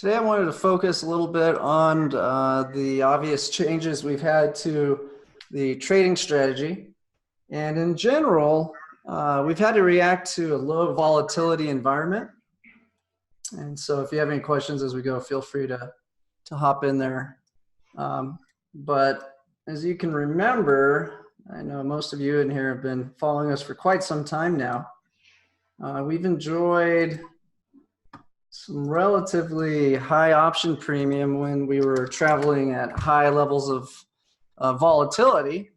Today I wanted to focus a little bit on the obvious changes we've had to the trading strategy. And in general, we've had to react to a low volatility environment. And so if you have any questions as we go, feel free to hop in there. But as you can remember, I know most of you in here have been following us for quite some time now. We've enjoyed some relatively high option premium when we were traveling at high levels of volatility,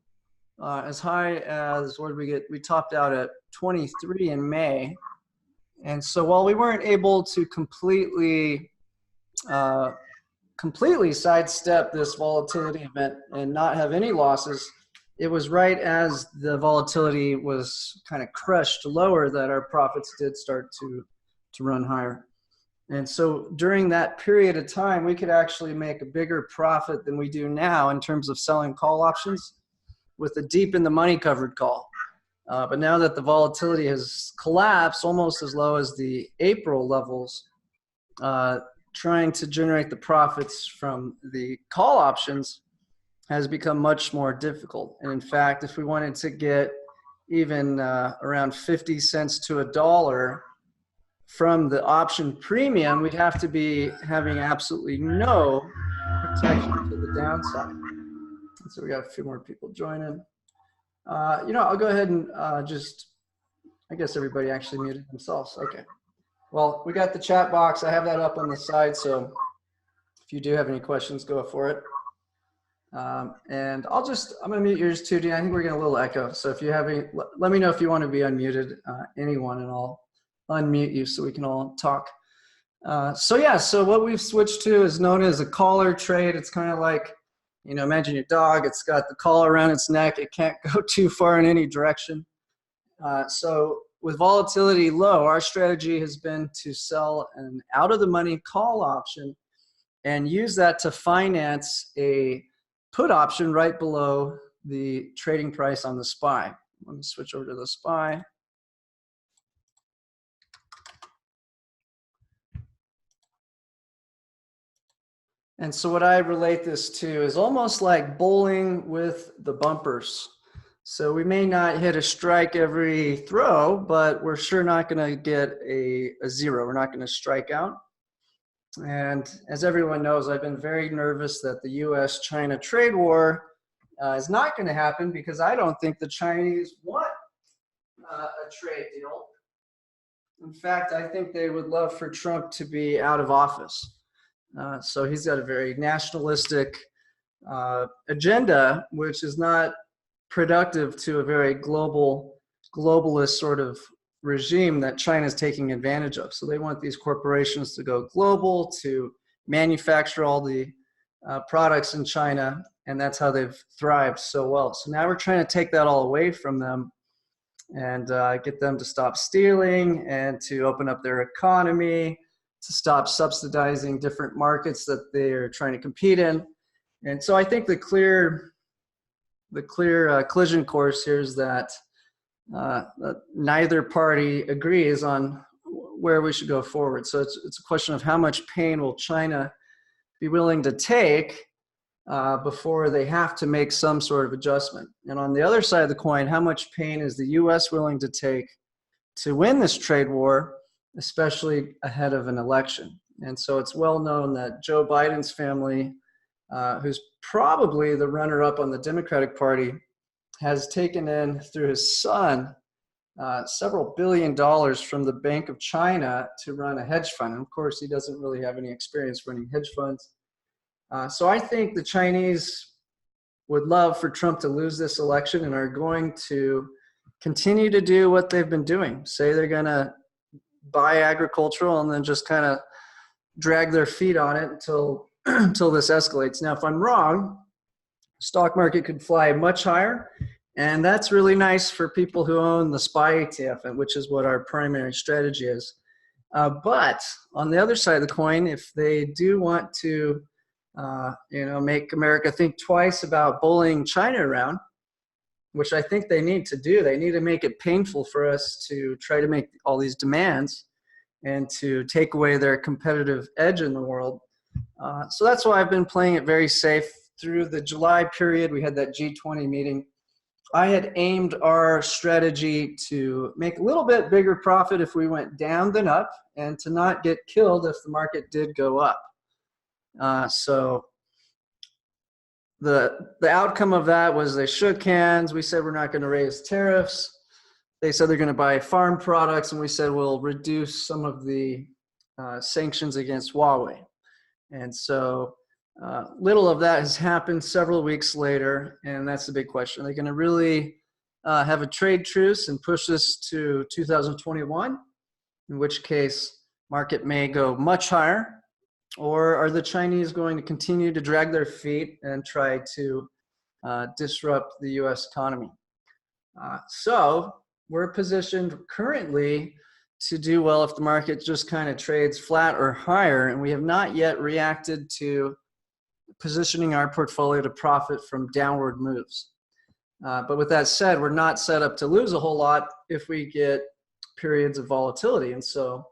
as high as, what did we get? We topped out at 23 in May. And so while we weren't able to completely sidestep this volatility event and not have any losses, it was right as the volatility was kind of crushed lower that our profits did start to run higher. And so during that period of time, we could actually make a bigger profit than we do now in terms of selling call options with a deep in the money covered call. But now that the volatility has collapsed almost as low as the April levels, trying to generate the profits from the call options has become much more difficult. And in fact, if we wanted to get even around 50 cents to $1 from the option premium, we'd have to be having absolutely no protection to the downside. And so we got a few more people joining. I'll go ahead and I guess everybody actually muted themselves. Okay. Well, we got the chat box. I have that up on the side. So if you do have any questions, go for it. And I'm going to mute yours too, Dean. I think we're getting a little echo. So if you have any, let me know if you want to be unmuted, anyone, and I'll unmute you so we can all talk. So what we've switched to is known as a collar trade. It's kind of like, imagine your dog. It's got the collar around its neck. It can't go too far in any direction. So with volatility low, our strategy has been to sell an out-of-the-money call option and use that to finance a put option right below the trading price on the SPY. Let me switch over to the SPY. And so what I relate this to is almost like bowling with the bumpers. So we may not hit a strike every throw, but we're sure not going to get a zero. We're not going to strike out. And as everyone knows, I've been very nervous that the US-China Trade War is not going to happen because I don't think the Chinese want a trade deal. In fact, I think they would love for Trump to be out of office. So he's got a very nationalistic agenda, which is not productive to a very globalist sort of regime that China is taking advantage of. So they want these corporations to go global, to manufacture all the products in China, and that's how they've thrived so well. So now we're trying to take that all away from them and get them to stop stealing and to open up their economy, to stop subsidizing different markets that they're trying to compete in. And so I think the clear collision course here is that neither party agrees on where we should go forward. So it's a question of how much pain will China be willing to take before they have to make some sort of adjustment. And on the other side of the coin, how much pain is the US willing to take to win this trade war, especially ahead of an election? And so it's well known that Joe Biden's family, who's probably the runner-up on the Democratic Party, has taken in through his son several $billion from the Bank of China to run a hedge fund. And of course, he doesn't really have any experience running hedge funds. So I think the Chinese would love for Trump to lose this election and are going to continue to do what they've been doing. Say they're going to buy agricultural and then just kind of drag their feet on it until this escalates. Now, if I'm wrong, stock market could fly much higher, and that's really nice for people who own the SPY ETF, which is what our primary strategy is. But on the other side of the coin, if they do want to make America think twice about bullying China around, which I think they need to do, they need to make it painful for us to try to make all these demands. and to take away their competitive edge in the world. So that's why I've been playing it very safe. Through the July period, we had that G20 meeting. I had aimed our strategy to make a little bit bigger profit if we went down than up, and to not get killed if the market did go up. So the outcome of that was they shook hands. We said we're not going to raise tariffs. They said they're going to buy farm products, and we said we'll reduce some of the sanctions against Huawei. And so little of that has happened several weeks later, and that's the big question. Are they going to really have a trade truce and push this to 2021, in which case market may go much higher? Or are the Chinese going to continue to drag their feet and try to disrupt the US economy? So we're positioned currently to do well if the market just kind of trades flat or higher, and we have not yet reacted to positioning our portfolio to profit from downward moves. But with that said, we're not set up to lose a whole lot if we get periods of volatility. And so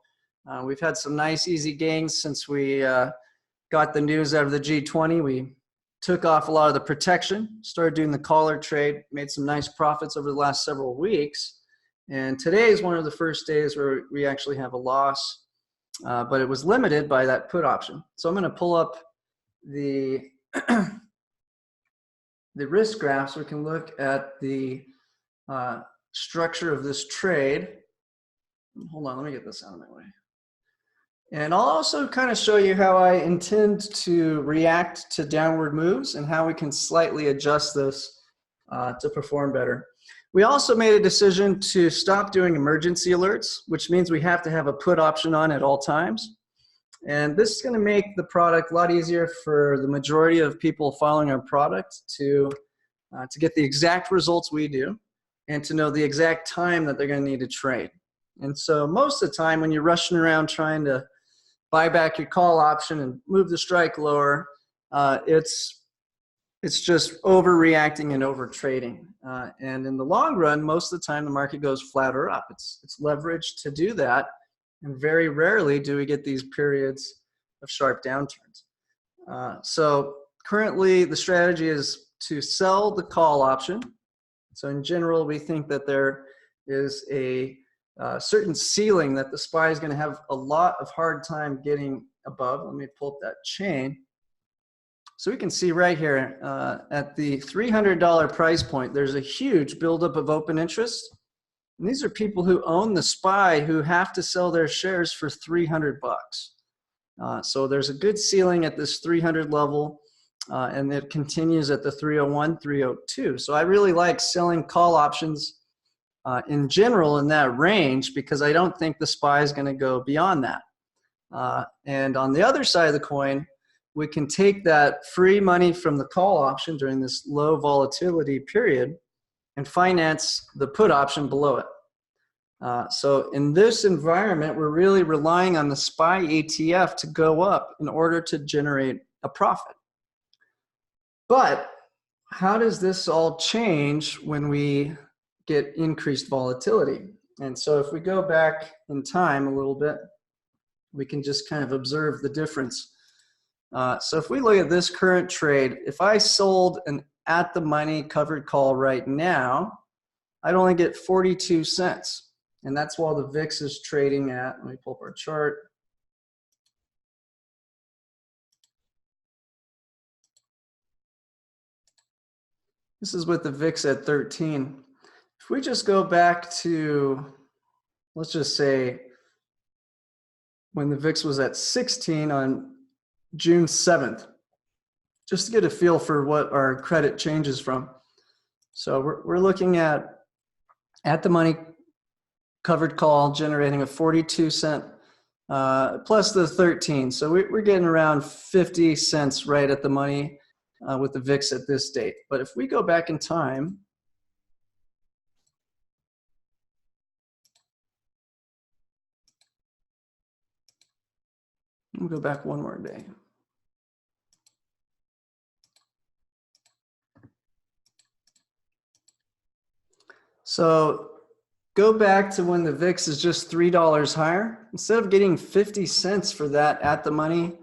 we've had some nice easy gains since we got the news out of the G20. We took off a lot of the protection, started doing the collar trade, made some nice profits over the last several weeks. And today is one of the first days where we actually have a loss, but it was limited by that put option. So I'm going to pull up the the risk graph so we can look at the structure of this trade. Hold on, let me get this out of my way. And I'll also kind of show you how I intend to react to downward moves and how we can slightly adjust this to perform better. We also made a decision to stop doing emergency alerts, which means we have to have a put option on at all times. And this is going to make the product a lot easier for the majority of people following our product to get the exact results we do and to know the exact time that they're going to need to trade. And so most of the time when you're rushing around trying to buy back your call option and move the strike lower, it's just overreacting and over trading. And in the long run, most of the time the market goes flat or up. It's leveraged to do that. And very rarely do we get these periods of sharp downturns. So currently the strategy is to sell the call option. So in general, we think that there is a certain ceiling that the SPY is going to have a lot of hard time getting above. Let me pull up that chain. So we can see right here at the $300 price point, there's a huge buildup of open interest. And these are people who own the SPY who have to sell their shares for 300 bucks. So there's a good ceiling at this 300 level, and it continues at the 301, 302. So I really like selling call options in general in that range because I don't think the SPY is going to go beyond that. And on the other side of the coin, we can take that free money from the call option during this low volatility period and finance the put option below it. So in this environment, we're really relying on the SPY ETF to go up in order to generate a profit. But how does this all change when we get increased volatility? And so if we go back in time a little bit, we can just kind of observe the difference. So if we look at this current trade, if I sold an at the money covered call right now, I'd only get 42 cents. And that's while the VIX is trading at, let me pull up our chart. This is with the VIX at 13. If we just go back to, let's just say, when the VIX was at 16 on June 7th, just to get a feel for what our credit changes from. So we're looking at the money covered call generating a 42 cent plus the 13. So we're getting around 50 cents right at the money with the VIX at this date. But if we go back in time, we'll go back one more day. So go back to when the VIX is just $3 higher, instead of getting 50 cents for that at the money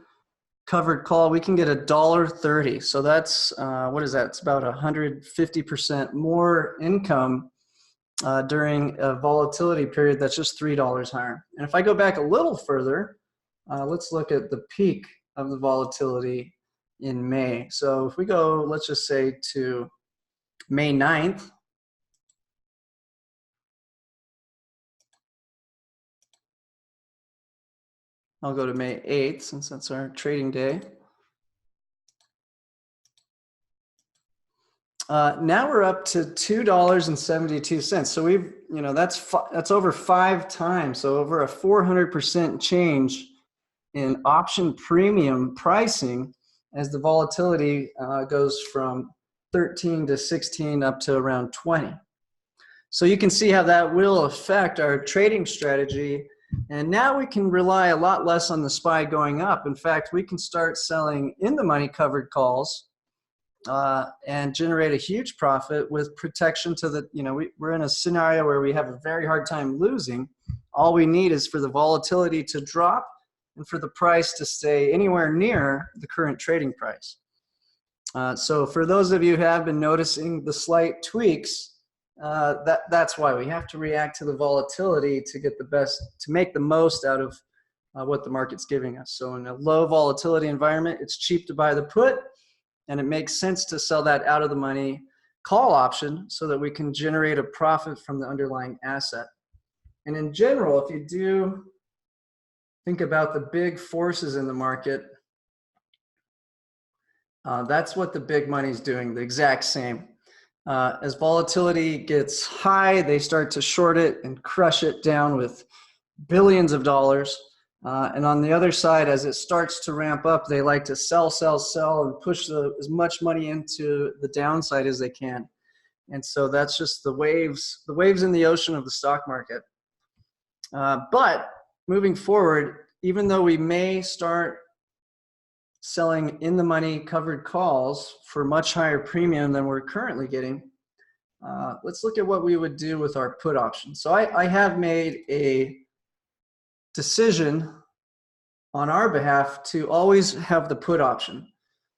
covered call, we can get $1.30. So that's, what is that? It's about 150% more income during a volatility period that's just $3 higher. And if I go back a little further, let's look at the peak of the volatility in May. So if we go, let's just say to May 9th, I'll go to May 8th since that's our trading day. Now we're up to $2.72. So we've, that's over 5 times. So over a 400% change in option premium pricing as the volatility goes from 13 to 16 up to around 20. So you can see how that will affect our trading strategy. And now we can rely a lot less on the SPY going up. In fact, we can start selling in the money covered calls and generate a huge profit with protection to the, we're in a scenario where we have a very hard time losing. All we need is for the volatility to drop and for the price to stay anywhere near the current trading price. So for those of you who have been noticing the slight tweaks, that's why we have to react to the volatility to get the best, to make the most out of what the market's giving us. So in a low volatility environment, it's cheap to buy the put, and it makes sense to sell that out of the money call option so that we can generate a profit from the underlying asset. And in general, if you do think about the big forces in the market, that's what the big money's doing, the exact same. As volatility gets high, they start to short it and crush it down with billions of dollars. And on the other side, as it starts to ramp up, they like to sell, and push as much money into the downside as they can. And so that's just the waves in the ocean of the stock market. But moving forward, even though we may start selling in the money covered calls for much higher premium than we're currently getting, let's look at what we would do with our put option. So I have made a decision on our behalf to always have the put option.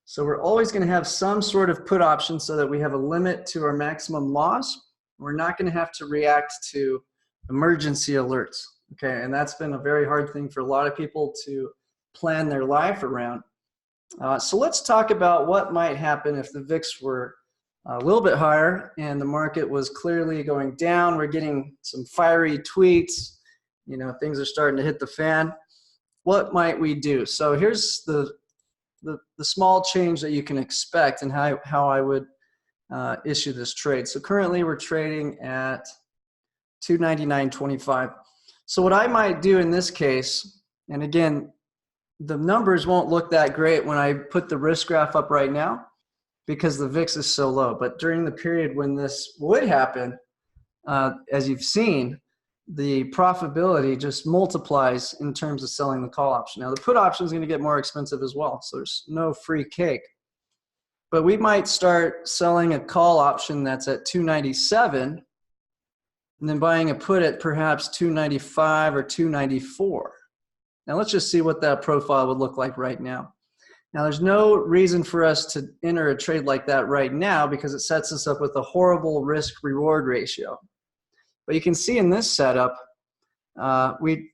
So we're always going to have some sort of put option so that we have a limit to our maximum loss. We're not going to have to react to emergency alerts. Okay, and that's been a very hard thing for a lot of people to plan their life around. So let's talk about what might happen if the VIX were a little bit higher and the market was clearly going down. We're getting some fiery tweets. Things are starting to hit the fan. What might we do? So here's the small change that you can expect and how I would issue this trade. So currently we're trading at 299.25. So what I might do in this case, and again, the numbers won't look that great when I put the risk graph up right now because the VIX is so low. But during the period when this would happen, as you've seen, the profitability just multiplies in terms of selling the call option. Now, the put option is going to get more expensive as well, so there's no free cake. But we might start selling a call option that's at 297 and then buying a put at perhaps 295 or 294. Now let's just see what that profile would look like right now. Now there's no reason for us to enter a trade like that right now because it sets us up with a horrible risk-reward ratio. But you can see in this setup, we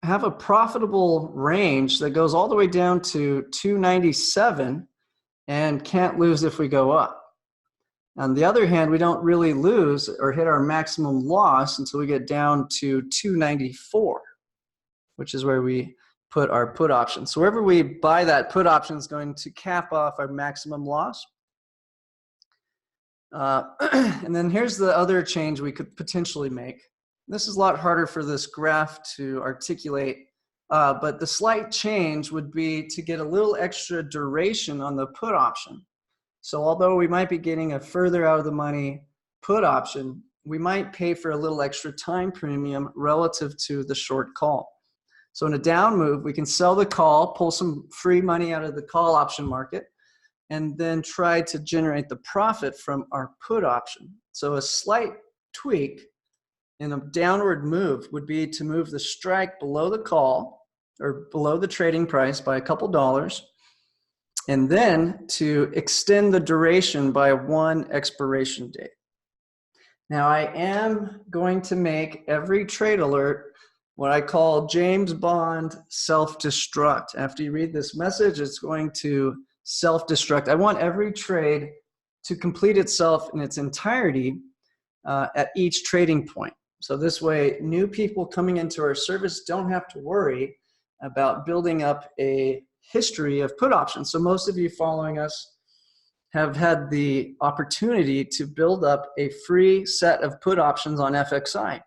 have a profitable range that goes all the way down to 297 and can't lose if we go up. On the other hand, we don't really lose or hit our maximum loss until we get down to 294, which is where we put our put option. So wherever we buy that put option is going to cap off our maximum loss. And then here's the other change we could potentially make. This is a lot harder for this graph to articulate, but the slight change would be to get a little extra duration on the put option. So although we might be getting a further out of the money put option, we might pay for a little extra time premium relative to the short call. So in a down move, we can sell the call, pull some free money out of the call option market, and then try to generate the profit from our put option. So a slight tweak in a downward move would be to move the strike below the call or below the trading price by a couple dollars, and then to extend the duration by one expiration date. Now, I am going to make every trade alert what I call James Bond self-destruct. After you read this message, it's going to self-destruct. I want every trade to complete itself in its entirety at each trading point. So this way, new people coming into our service don't have to worry about building up a history of put options. So most of you following us have had the opportunity to build up a free set of put options on FXI.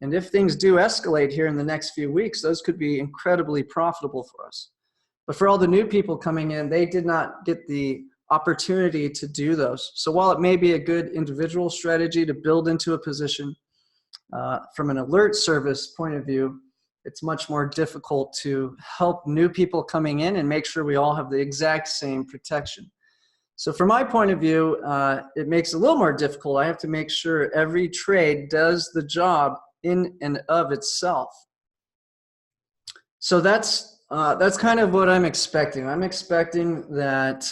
And if things do escalate here in the next few weeks, those could be incredibly profitable for us. But for all the new people coming in, they did not get the opportunity to do those. So while it may be a good individual strategy to build into a position, from an alert service point of view, it's much more difficult to help new people coming in and make sure we all have the exact same protection. So from my point of view, it makes it a little more difficult. I have to make sure every trade does the job in and of itself. So that's kind of what I'm expecting. I'm expecting that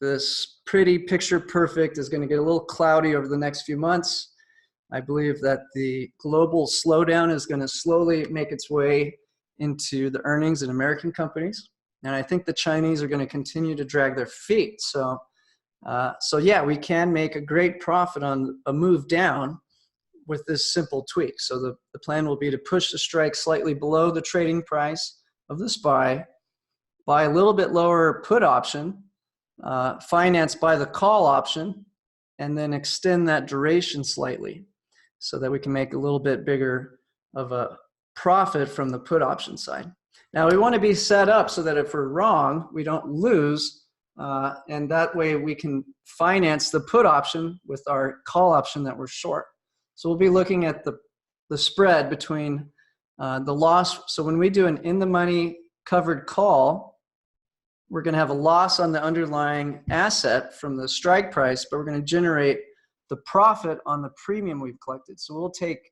this pretty picture perfect is going to get a little cloudy over the next few months. I believe that the global slowdown is going to slowly make its way into the earnings in American companies. And I think the Chinese are going to continue to drag their feet. So yeah, we can make a great profit on a move down with this simple tweak. So the plan will be to push the strike slightly below the trading price of the SPY, buy a little bit lower put option, financed by the call option, and then extend that duration slightly so that we can make a little bit bigger of a profit from the put option side. Now, we want to be set up so that if we're wrong, we don't lose, and that way we can finance the put option with our call option that we're short. So we'll be looking at the spread between the loss. So when we do an in-the-money covered call, we're going to have a loss on the underlying asset from the strike price, but we're going to generate the profit on the premium we've collected. So we'll take,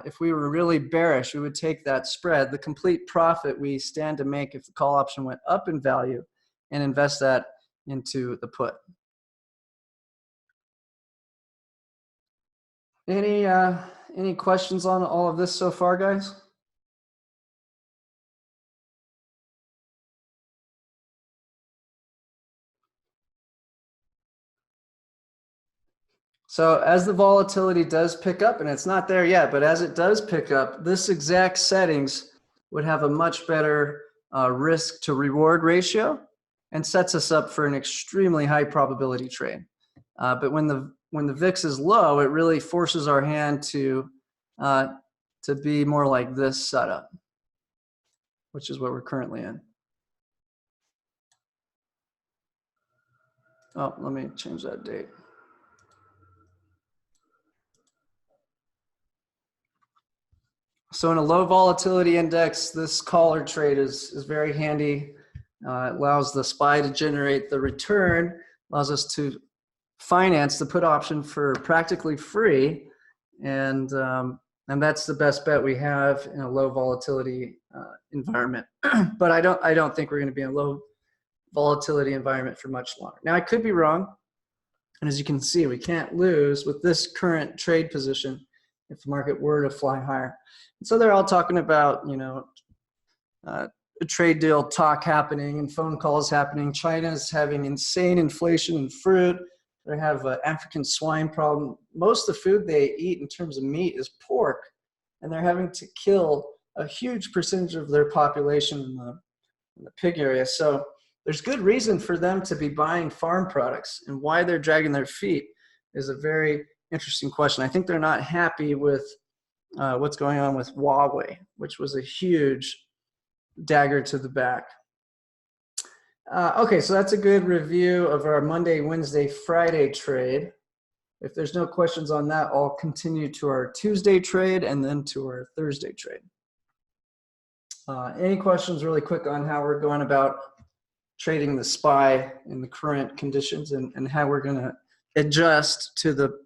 if we were really bearish, we would take that spread, the complete profit we stand to make if the call option went up in value, and invest that into the put. Any questions on all of this so far, guys? So as the volatility does pick up, and it's not there yet, but as it does pick up, this exact settings would have a much better risk to reward ratio and sets us up for an extremely high probability trade. But when the VIX is low, it really forces our hand to be more like this setup, which is what we're currently in. Oh, let me change that date. So in a low volatility index, this caller trade is very handy. It allows the SPY to generate the return, allows us to finance the put option for practically free, and that's the best bet we have in a low volatility environment. But I don't think we're going to be in a low volatility environment for much longer. Now, I could be wrong, and as you can see, we can't lose with this current trade position if the market were to fly higher. And so they're all talking about, you know, a trade deal talk happening and phone calls happening. China's having insane inflation in fruit. They have an African swine problem. Most of the food they eat in terms of meat is pork, and they're having to kill a huge percentage of their population in the pig area. So there's good reason for them to be buying farm products, and why they're dragging their feet is a very interesting question. I think they're not happy with what's going on with Huawei, which was a huge dagger to the back. Okay, so that's a good review of our Monday, Wednesday, Friday trade. If there's no questions on that, I'll continue to our Tuesday trade and then to our Thursday trade. Any questions really quick on how we're going about trading the SPY in the current conditions, and how we're going to adjust to the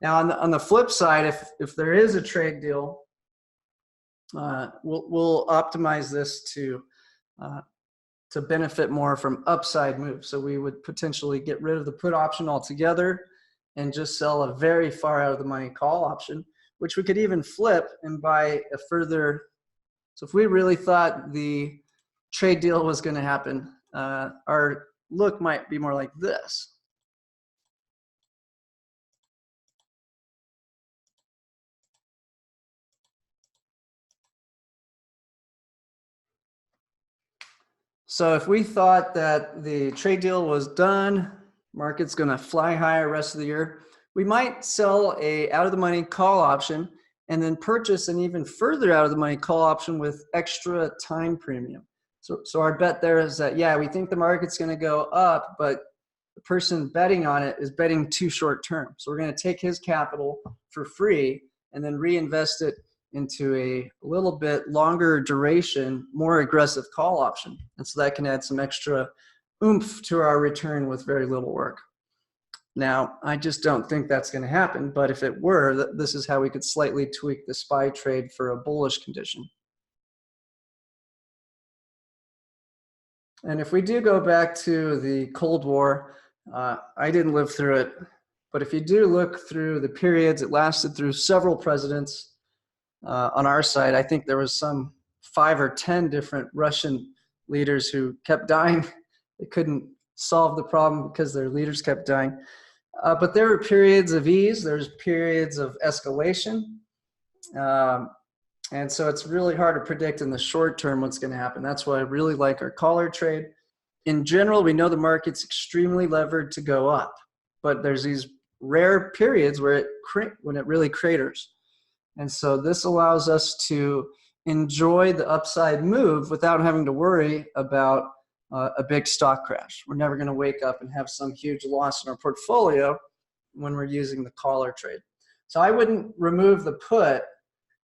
Now, on the flip side, if there is a trade deal, we'll optimize this to benefit more from upside moves. So we would potentially get rid of the put option altogether and just sell a very far out of the money call option, which we could even flip and buy a further. So if we really thought the trade deal was going to happen, our look might be more like this. So if we thought that the trade deal was done, market's going to fly higher rest of the year, we might sell a out of the money call option and then purchase an even further out of the money call option with extra time premium. So our bet there is that, yeah, we think the market's going to go up, but the person betting on it is betting too short term. So we're going to take his capital for free and then reinvest it into a little bit longer duration, more aggressive call option. And so that can add some extra oomph to our return with very little work. Now, I just don't think that's going to happen, but if it were, this is how we could slightly tweak the SPY trade for a bullish condition. And if we do go back to the Cold War, I didn't live through it, but if you do look through the periods, it lasted through several presidents. On our side, I think there was some 5 or 10 different Russian leaders who kept dying. They couldn't solve the problem because their leaders kept dying. But there were periods of ease. There's periods of escalation. And so it's really hard to predict in the short term what's going to happen. That's why I really like our collar trade. In general, we know the market's extremely levered to go up, but there's these rare periods where when it really craters. And so this allows us to enjoy the upside move without having to worry about a big stock crash. We're never going to wake up and have some huge loss in our portfolio when we're using the collar trade. So I wouldn't remove the put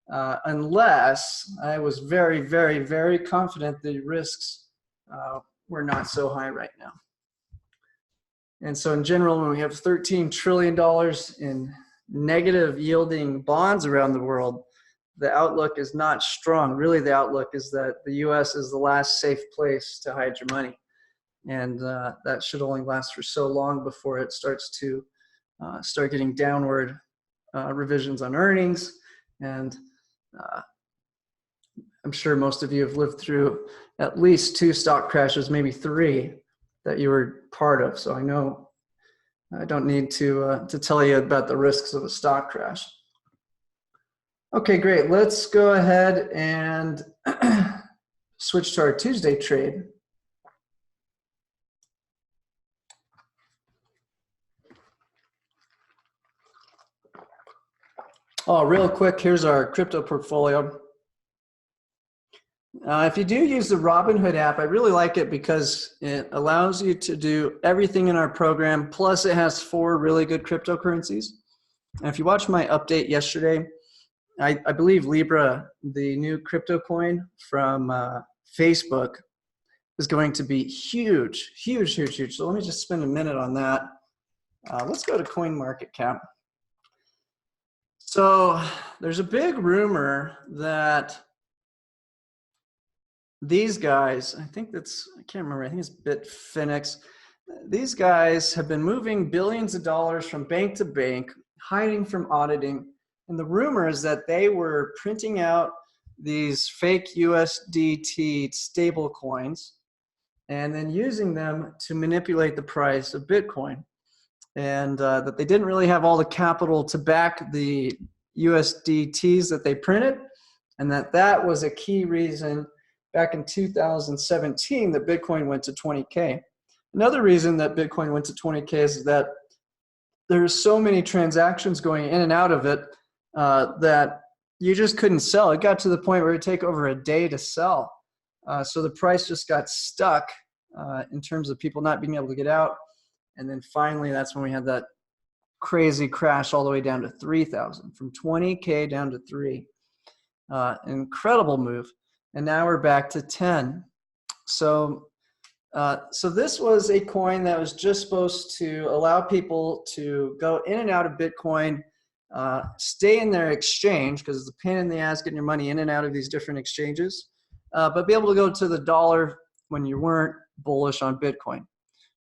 unless I was very, very, very confident the risks were not so high right now. And so in general, when we have $13 trillion in negative yielding bonds around the world, the outlook is not strong. Really, the outlook is that the US is the last safe place to hide your money. And that should only last for so long before it starts to start getting downward revisions on earnings. And I'm sure most of you have lived through at least 2 stock crashes, maybe 3 that you were part of. So I know I don't need to tell you about the risks of a stock crash. Okay, great. Let's go ahead and switch to our Tuesday trade. Oh, real quick, here's our crypto portfolio. If you do use the Robinhood app, I really like it because it allows you to do everything in our program, plus it has 4 really good cryptocurrencies. And if you watched my update yesterday, I believe Libra, the new crypto coin from Facebook, is going to be huge, huge, huge, huge. So let me just spend a minute on that. Let's go to CoinMarketCap. So there's a big rumor that these guys, I can't remember, I think it's Bitfinex. These guys have been moving billions of dollars from bank to bank, hiding from auditing. And the rumor is that they were printing out these fake USDT stable coins and then using them to manipulate the price of Bitcoin. And that they didn't really have all the capital to back the USDTs that they printed. And that was a key reason back in 2017 that Bitcoin went to 20K. Another reason that Bitcoin went to 20K is that there's so many transactions going in and out of it that you just couldn't sell. It got to the point where it would take over a day to sell. So the price just got stuck in terms of people not being able to get out. And then finally, that's when we had that crazy crash all the way down to 3,000, from 20K down to 3. Incredible move. And now we're back to 10. So this was a coin that was just supposed to allow people to go in and out of Bitcoin stay in their exchange because it's a pain in the ass getting your money in and out of these different exchanges, but be able to go to the dollar when you weren't bullish on Bitcoin.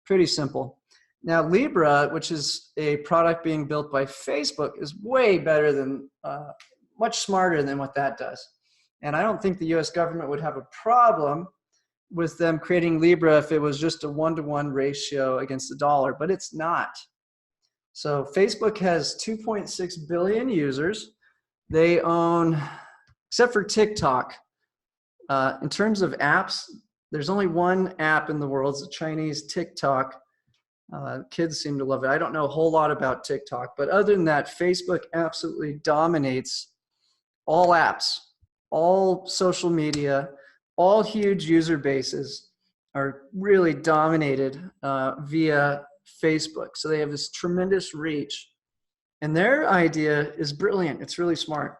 Pretty simple. Now, Libra, which is a product being built by Facebook, is way better than, much smarter than what that does. And I don't think the US government would have a problem with them creating Libra if it was just a 1-to-1 ratio against the dollar, but it's not. So Facebook has 2.6 billion users. They own, except for TikTok, in terms of apps, there's only one app in the world. It's the Chinese TikTok. Kids seem to love it. I don't know a whole lot about TikTok, but other than that, Facebook absolutely dominates all apps, all social media, all huge user bases are really dominated via Facebook. So they have this tremendous reach. And their idea is brilliant. It's really smart.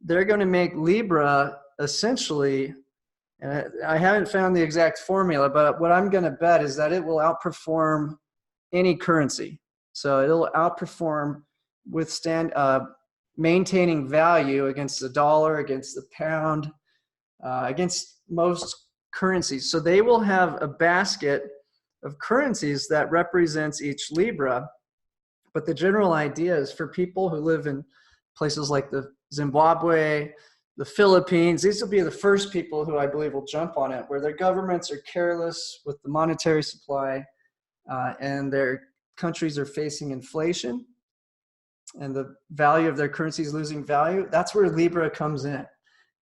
They're going to make Libra essentially, and I haven't found the exact formula, but what I'm going to bet is that it will outperform any currency. So it'll outperform, maintaining value against the dollar, against the pound, against most currencies. So they will have a basket of currencies that represents each Libra. But the general idea is for people who live in places like the Zimbabwe, the Philippines, these will be the first people who I believe will jump on it, where their governments are careless with the monetary supply and their countries are facing inflation and the value of their currency is losing value. That's where Libra comes in.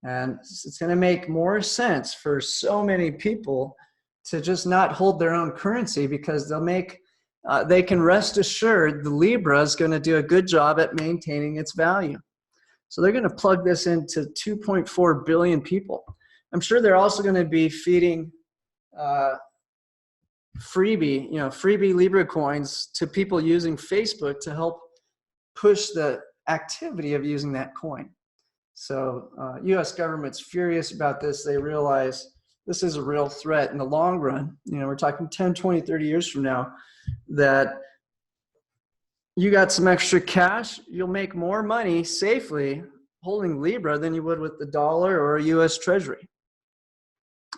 And it's going to make more sense for so many people to just not hold their own currency because they can rest assured the Libra is going to do a good job at maintaining its value. So they're going to plug this into 2.4 billion people. I'm sure they're also going to be feeding freebie Libra coins to people using Facebook to help push the activity of using that coin. So US government's furious about this. They realize this is a real threat in the long run. We're talking 10, 20, 30 years from now that you got some extra cash, you'll make more money safely holding Libra than you would with the dollar or a US Treasury.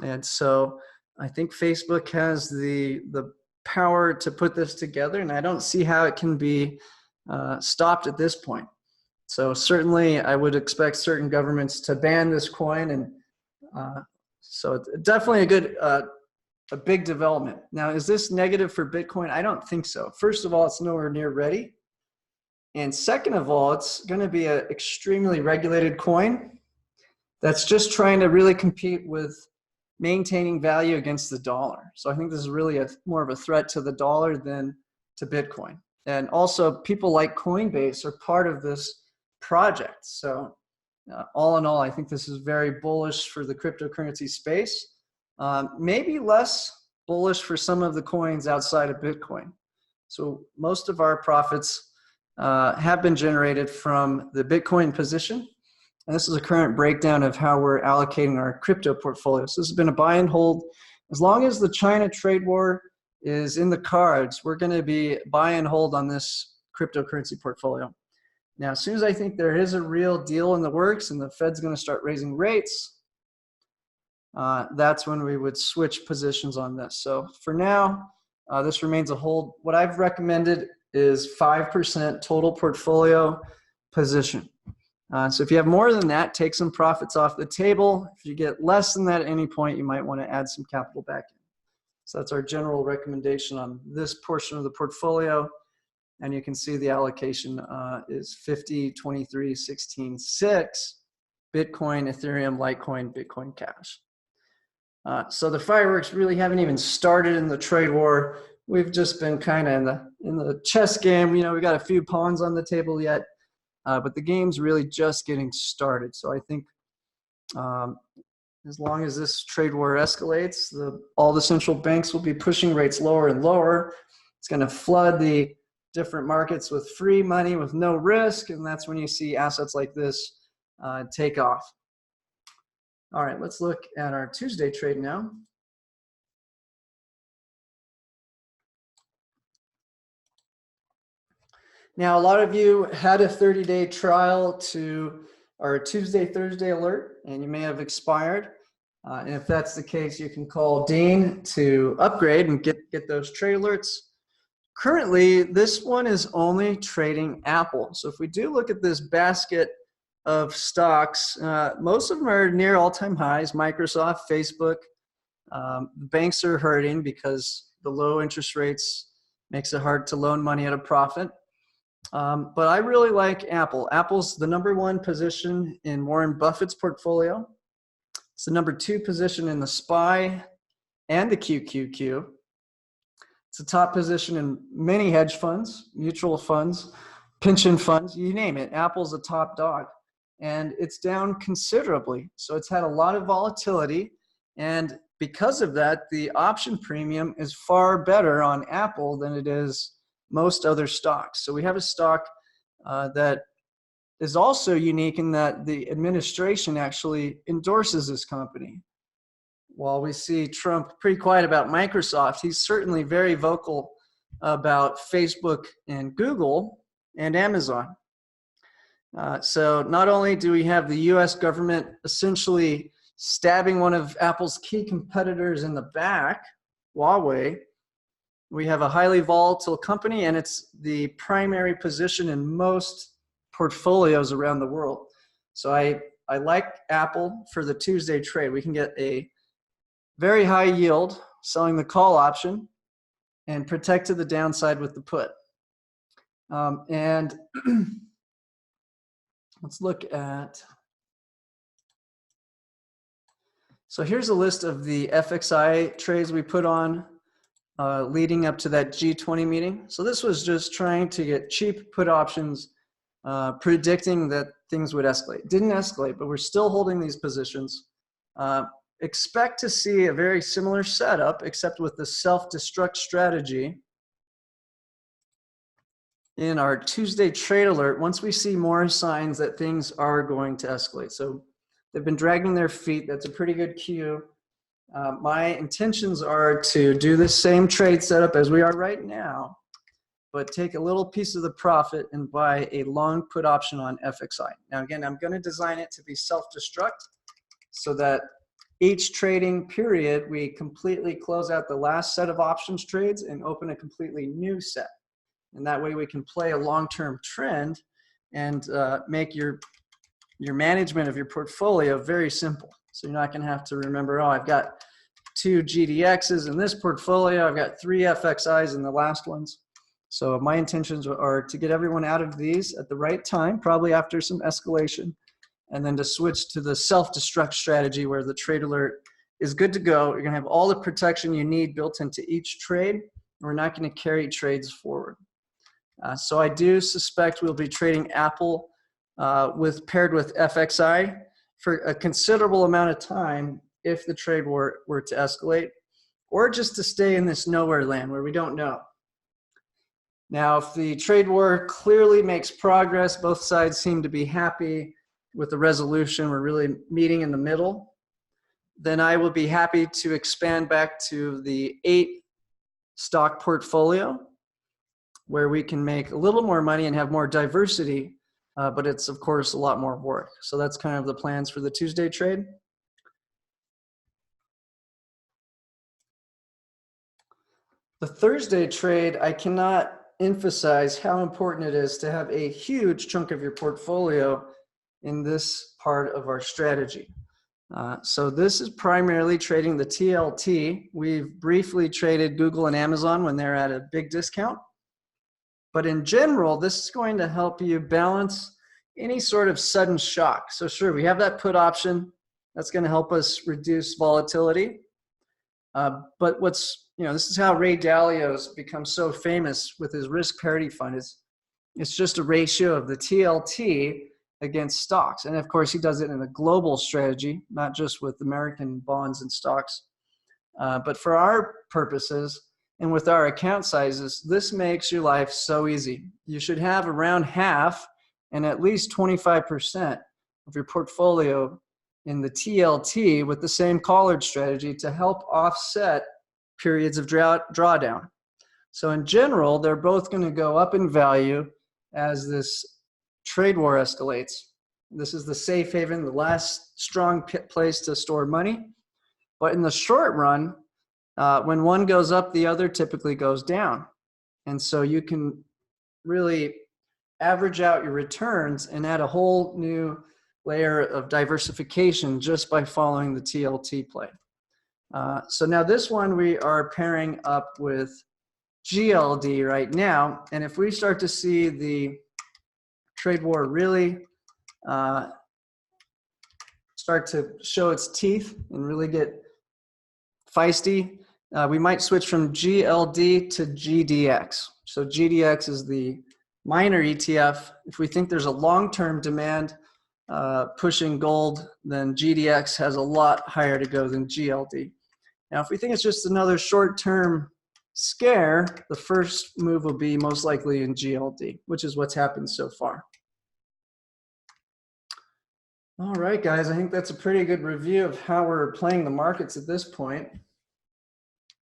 And so I think Facebook has the power to put this together, and I don't see how it can be stopped at this point. So certainly I would expect certain governments to ban this coin, and so it's definitely a big development. Now, is this negative for Bitcoin? I don't think so. First of all, it's nowhere near ready. And second of all, it's going to be an extremely regulated coin that's just trying to really compete with maintaining value against the dollar. So I think this is really more of a threat to the dollar than to Bitcoin. And also people like Coinbase are part of this project. So all in all, I think this is very bullish for the cryptocurrency space. Maybe less bullish for some of the coins outside of Bitcoin. So most of our profits have been generated from the Bitcoin position. And this is a current breakdown of how we're allocating our crypto portfolio. So this has been a buy and hold. As long as the China trade war is in the cards, we're going to be buy and hold on this cryptocurrency portfolio. Now, as soon as I think there is a real deal in the works and the Fed's going to start raising rates, that's when we would switch positions on this. So for now, this remains a hold. What I've recommended is 5% total portfolio position. So if you have more than that, take some profits off the table. If you get less than that at any point, you might want to add some capital back in. So that's our general recommendation on this portion of the portfolio. And you can see the allocation is 50, 23, 16, 6, Bitcoin, Ethereum, Litecoin, Bitcoin Cash. So the fireworks really haven't even started in the trade war. We've just been kind of in the chess game. We got a few pawns on the table yet. But the game's really just getting started. So I think as long as this trade war escalates, all the central banks will be pushing rates lower and lower. It's going to flood the different markets with free money with no risk, and that's when you see assets like this take off. All right, let's look at our Tuesday trade now. Now, a lot of you had a 30-day trial to our Tuesday, Thursday alert, and you may have expired. And if that's the case, you can call Dean to upgrade and get those trade alerts. Currently, this one is only trading Apple. So if we do look at this basket of stocks, most of them are near all-time highs. Microsoft, Facebook. Banks are hurting because the low interest rates makes it hard to loan money at a profit. But I really like Apple. Apple's the #1 position in Warren Buffett's portfolio. It's the #2 position in the SPY and the QQQ. It's the top position in many hedge funds, mutual funds, pension funds, you name it. Apple's a top dog. And it's down considerably. So it's had a lot of volatility. And because of that, the option premium is far better on Apple than it is most other stocks. So we have a stock that is also unique in that the administration actually endorses this company. While we see Trump pretty quiet about Microsoft, he's certainly very vocal about Facebook and Google and Amazon. So not only do we have the US government essentially stabbing one of Apple's key competitors in the back, Huawei, we have a highly volatile company, and it's the primary position in most portfolios around the world. So I like Apple for the Tuesday trade. We can get a very high yield selling the call option and protect to the downside with the put. And let's look at, so here's a list of the FXI trades we put on leading up to that G20 meeting. So this was just trying to get cheap put options, predicting that things would escalate. Didn't escalate, but we're still holding these positions. Expect to see a very similar setup, except with the self-destruct strategy in our Tuesday trade alert once we see more signs that things are going to escalate. So they've been dragging their feet. That's a pretty good cue. My intentions are to do the same trade setup as we are right now, but take a little piece of the profit and buy a long put option on FXI. Now, again, I'm going to design it to be self-destruct so that each trading period, we completely close out the last set of options trades and open a completely new set. And that way we can play a long-term trend and make your management of your portfolio very simple. So you're not going to have to remember, oh, I've got 2 GDXs in this portfolio. I've got 3 FXIs in the last ones. So my intentions are to get everyone out of these at the right time, probably after some escalation, and then to switch to the self-destruct strategy where the trade alert is good to go. You're going to have all the protection you need built into each trade. We're not going to carry trades forward. So I do suspect we'll be trading Apple paired with FXI for a considerable amount of time if the trade war were to escalate, or just to stay in this nowhere land where we don't know. Now, if the trade war clearly makes progress, both sides seem to be happy with the resolution, we're really meeting in the middle, then I will be happy to expand back to the 8 stock portfolio where we can make a little more money and have more diversity, but it's of course a lot more work. So that's kind of the plans for the Tuesday trade. The Thursday trade, I cannot emphasize how important it is to have a huge chunk of your portfolio in this part of our strategy. So this is primarily trading the TLT. We've briefly traded Google and Amazon when they're at a big discount. But in general, this is going to help you balance any sort of sudden shock. So sure, we have that put option. That's going to help us reduce volatility. But this is how Ray Dalio's become so famous with his risk parity fund. It's just a ratio of the TLT against stocks. And of course, he does it in a global strategy, not just with American bonds and stocks. But for our purposes and with our account sizes, this makes your life so easy. You should have around half and at least 25% of your portfolio in the TLT with the same collared strategy to help offset periods of drawdown. So in general, they're both going to go up in value as this trade war escalates. This is the safe haven, the last strong place to store money. But in the short run, when one goes up, the other typically goes down. And so you can really average out your returns and add a whole new layer of diversification just by following the TLT play. So now this one we are pairing up with GLD right now. And if we start to see the trade war really start to show its teeth and really get feisty, we might switch from GLD to GDX. So GDX is the minor ETF. If we think there's a long-term demand pushing gold, then GDX has a lot higher to go than GLD. Now, if we think it's just another short-term scare, the first move will be most likely in GLD, which is what's happened so far. All right, guys, I think that's a pretty good review of how we're playing the markets at this point. Let's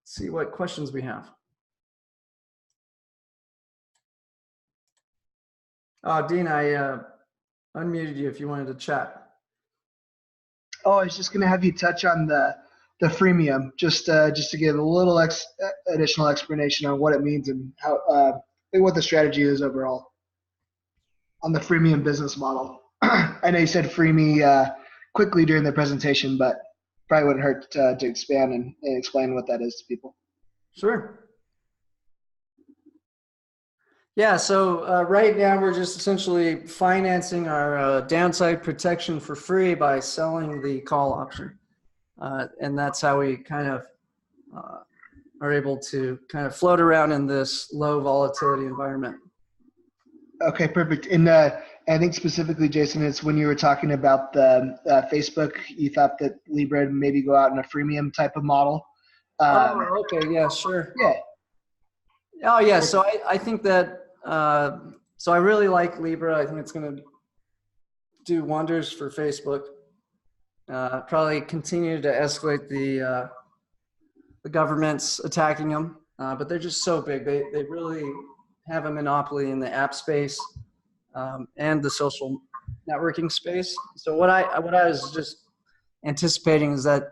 see what questions we have. Oh, Dean, I unmuted you if you wanted to chat. Oh, I was just going to have you touch on the freemium, just to give a little additional explanation on what it means and how what the strategy is overall on the freemium business model. I know you said freemie quickly during the presentation, but probably wouldn't hurt to expand and explain what that is to people. Sure. Yeah, so right now we're just essentially financing our downside protection for free by selling the call option. And that's how we kind of are able to kind of float around in this low volatility environment. Okay, perfect. And I think specifically, Jason, it's when you were talking about the Facebook, you thought that Libra would maybe go out in a freemium type of model. Oh, okay, yeah, sure. Yeah. Oh, yeah, so I think that, so I really like Libra. I think it's going to do wonders for Facebook. Probably continue to escalate the government's attacking them, but they're just so big. They really have a monopoly in the app space and the social networking space. So what I was just anticipating is that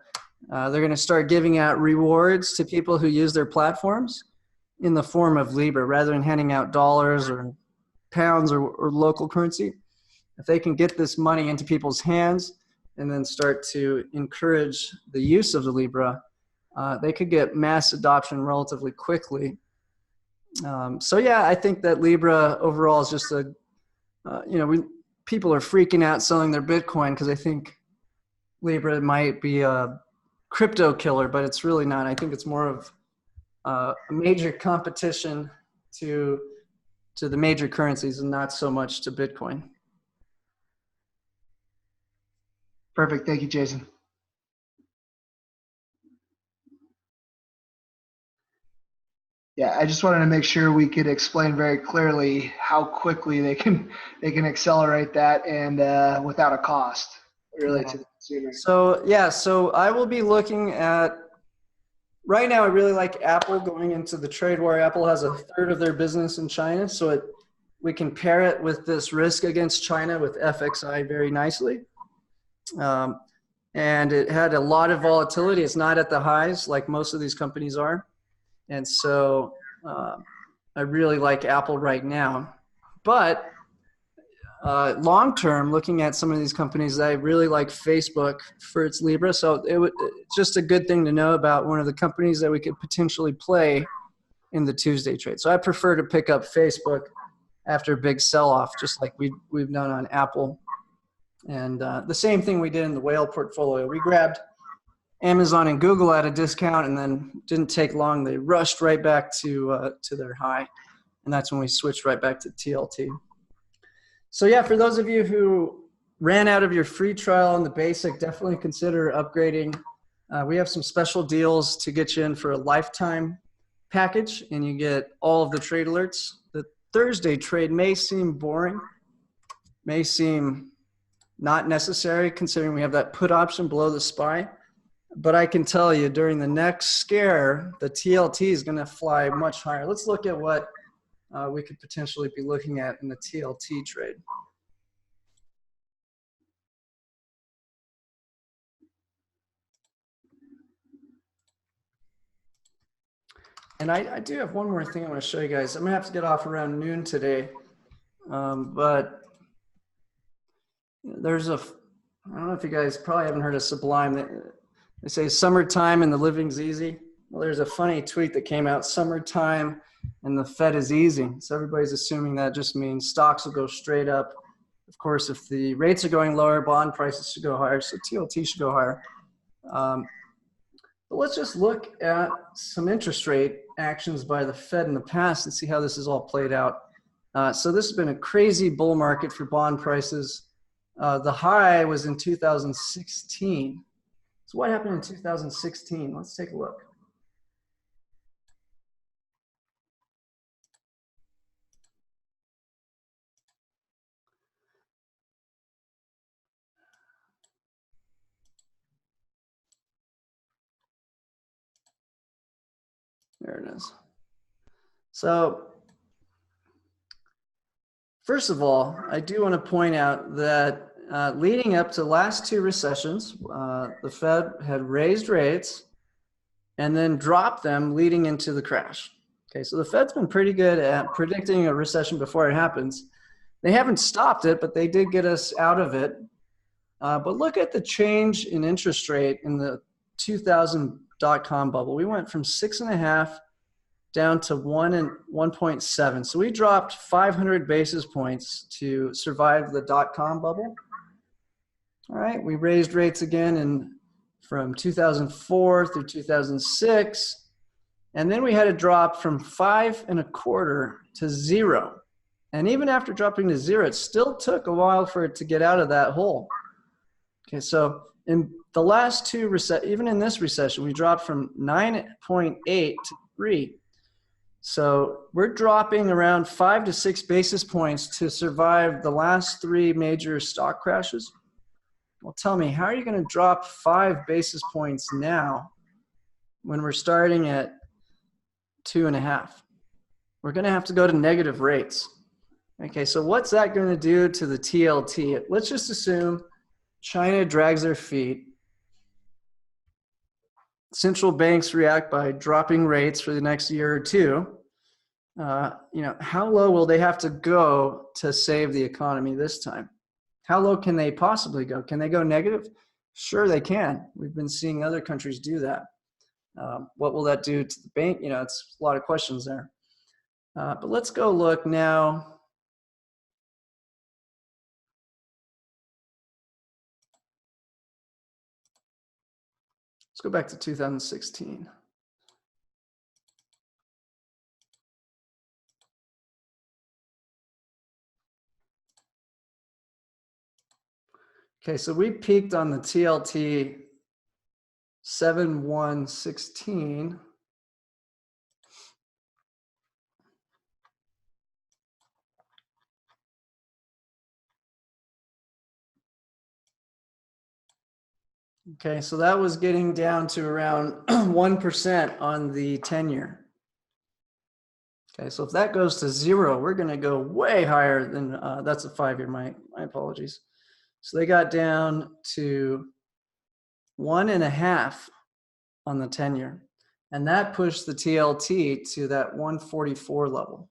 they're going to start giving out rewards to people who use their platforms in the form of Libra rather than handing out dollars or pounds or local currency. If they can get this money into people's hands and then start to encourage the use of the Libra, they could get mass adoption relatively quickly. So yeah, I think that Libra overall is just a, people are freaking out selling their Bitcoin because they think Libra might be a crypto killer, but it's really not. I think it's more of a major competition to the major currencies and not so much to Bitcoin. Perfect. Thank you, Jason. Yeah, I just wanted to make sure we could explain very clearly how quickly they can accelerate that and without a cost really to the consumer. So yeah, so I will be looking at, right now I really like Apple going into the trade war. Apple has a third of their business in China, so we can pair it with this risk against China with FXI very nicely. And it had a lot of volatility. It's not at the highs like most of these companies are. And so I really like Apple right now. But long term, looking at some of these companies, I really like Facebook for its Libra. So it's just a good thing to know about one of the companies that we could potentially play in the Tuesday trade. So I prefer to pick up Facebook after a big sell-off, just like we've done on Apple. And the same thing we did in the whale portfolio. We grabbed Amazon and Google at a discount, and then didn't take long. They rushed right back to their high, and that's when we switched right back to TLT. So yeah, for those of you who ran out of your free trial on the basic, definitely consider upgrading. We have some special deals to get you in for a lifetime package, and you get all of the trade alerts. The Thursday trade may seem boring, may seem not necessary considering we have that put option below the SPY. But I can tell you during the next scare, the TLT is going to fly much higher. Let's look at what we could potentially be looking at in the TLT trade. And I do have one more thing I want to show you guys. I'm gonna have to get off around noon today, but there's I don't know if you guys probably haven't heard of Sublime. They say summertime and the living's easy. Well, there's a funny tweet that came out, summertime and the Fed is easing. So everybody's assuming that just means stocks will go straight up. Of course, if the rates are going lower, bond prices should go higher, so TLT should go higher. But let's just look at some interest rate actions by the Fed in the past and see how this is all played out. So this has been a crazy bull market for bond prices. The high was in 2016. So what happened in 2016? Let's take a look. There it is. So first of all, I do want to point out that leading up to the last two recessions, the Fed had raised rates and then dropped them leading into the crash. Okay, so the Fed's been pretty good at predicting a recession before it happens. They haven't stopped it, but they did get us out of it. But look at the change in interest rate in the 2000 dot-com bubble. We went from 6.5 down to 1 and 1.7. So we dropped 500 basis points to survive the dot-com bubble. All right, we raised rates again from 2004 through 2006. And then we had a drop from 5.25 to 0. And even after dropping to 0, it still took a while for it to get out of that hole. Okay, so in the last two even in this recession, we dropped from 9.8 to 3. So we're dropping around 5 to 6 basis points to survive the last 3 major stock crashes. Well, tell me, how are you going to drop 5 basis points now when we're starting at 2.5? We're going to have to go to negative rates. Okay, so what's that going to do to the TLT? Let's just assume China drags their feet. Central banks react by dropping rates for the next year or two. How low will they have to go to save the economy this time? How low can they possibly go? Can they go negative? Sure, they can. We've been seeing other countries do that. What will that do to the bank? It's a lot of questions there. But let's go look now. Let's go back to 2016. Okay, so we peaked on the TLT 7116. Okay, so that was getting down to around 1% on the 10-year. Okay, so if that goes to 0, we're going to go way higher than, that's a 5-year, my apologies. So they got down to 1.5 on the 10-year. And that pushed the TLT to that 144 level.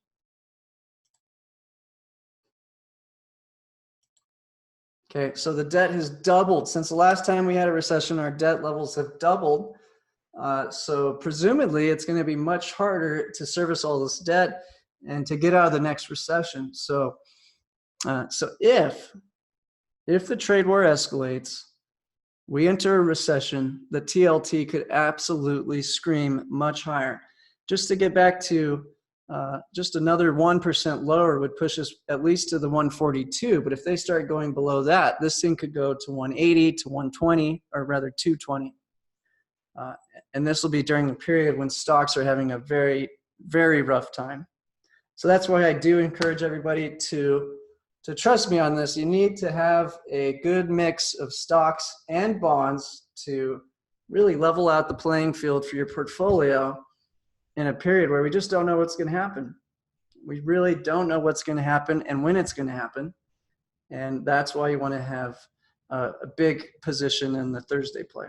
Okay, so the debt has doubled. Since the last time we had a recession, our debt levels have doubled. So presumably it's going to be much harder to service all this debt and to get out of the next recession. So if the trade war escalates, we enter a recession, the TLT could absolutely scream much higher. Just to get back to just another 1% lower would push us at least to the 142. But if they start going below that, this thing could go to 180 to 120, or rather 220. And this will be during the period when stocks are having a very, very rough time. So that's why I do encourage everybody to trust me on this. You need to have a good mix of stocks and bonds to really level out the playing field for your portfolio in a period where we just don't know what's going to happen. We really don't know what's going to happen and when it's going to happen. And that's why you want to have a big position in the Thursday play.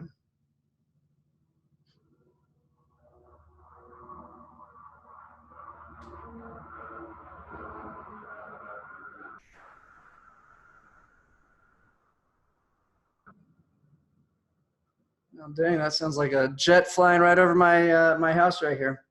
Oh, dang, that sounds like a jet flying right over my my house right here.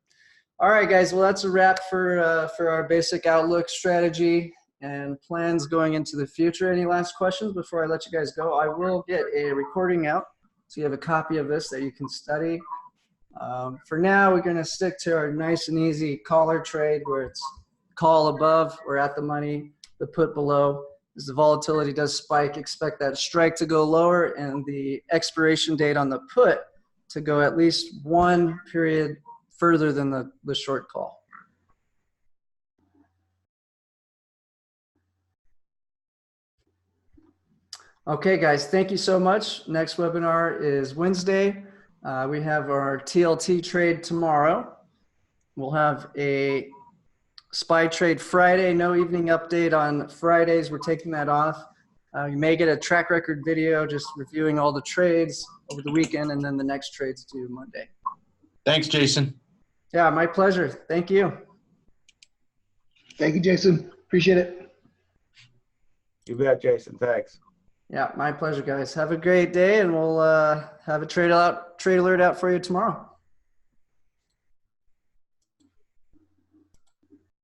All right, guys. Well, that's a wrap for our basic outlook strategy and plans going into the future. Any last questions before I let you guys go? I will get a recording out, so you have a copy of this that you can study. For now, we're going to stick to our nice and easy collar trade where it's call above or at the money, the put below. As the volatility does spike, expect that strike to go lower and the expiration date on the put to go at least one period further than the short call. Okay, guys, thank you so much. Next webinar is Wednesday. We have our TLT trade tomorrow. We'll have a SPY trade Friday, no evening update on Fridays. We're taking that off. You may get a track record video just reviewing all the trades over the weekend, and then the next trade's due Monday. Thanks, Jason. Yeah, my pleasure. Thank you. Thank you, Jason. Appreciate it. You bet, Jason. Thanks. Yeah, my pleasure, guys. Have a great day, and we'll have a trade alert out for you tomorrow.